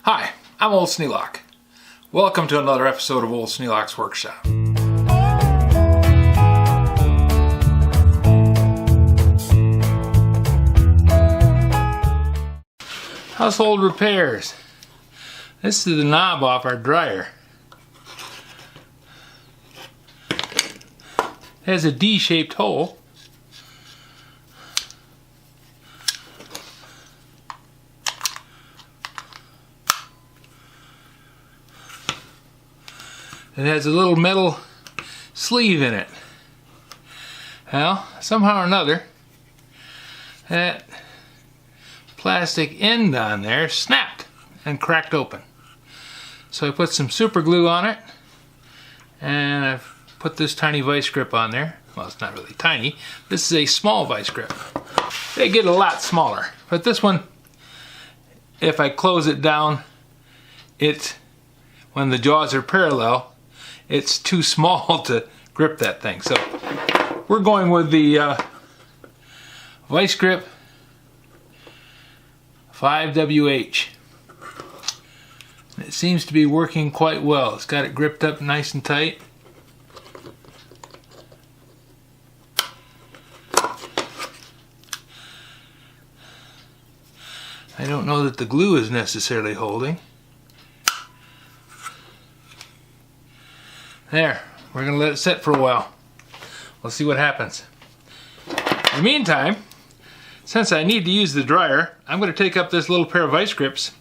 Hi, I'm Old Sneelock. Welcome to another episode of Old Sneelock's Workshop. Household repairs. This is the knob off our dryer. It has a D-shaped hole. It has a little metal sleeve in it. Well, somehow or another, that plastic end on there snapped and cracked open. So I put some super glue on it, and I've put this tiny vice grip on there. Well, it's not really tiny. This is a small vice grip. They get a lot smaller, but this one, if I close it down, when the jaws are parallel, it's too small to grip that thing. So we're going with the vice grip 5WH. It seems to be working quite well. It's got it gripped up nice and tight. I don't know that the glue is necessarily holding. There, we're going to let it sit for a while. We'll see what happens. In the meantime, since I need to use the dryer, I'm going to take up this little pair of vice grips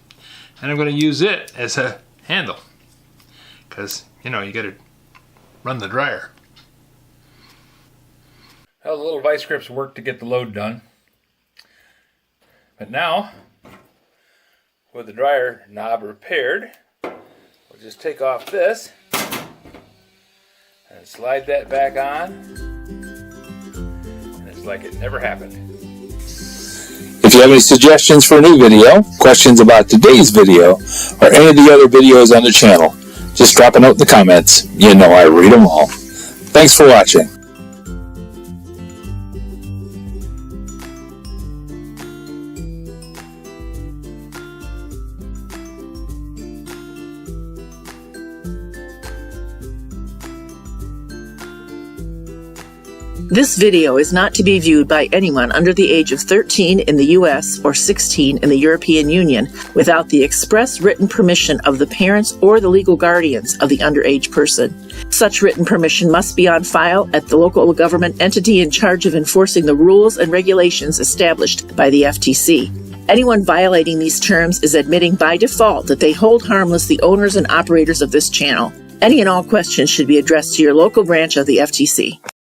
and I'm going to use it as a handle. Because, you know, you got to run the dryer. Well, the little vice grips work to get the load done. But now, with the dryer knob repaired, we'll just take off this and slide that back on, and it's like it never happened. If you have any suggestions for a new video, questions about today's video, or any of the other videos on the channel, just drop a note in the comments. You know I read them all. Thanks for watching. This video is not to be viewed by anyone under the age of 13 in the U.S. or 16 in the European Union without the express written permission of the parents or the legal guardians of the underage person. Such written permission must be on file at the local government entity in charge of enforcing the rules and regulations established by the FTC. Anyone violating these terms is admitting by default that they hold harmless the owners and operators of this channel. Any and all questions should be addressed to your local branch of the FTC.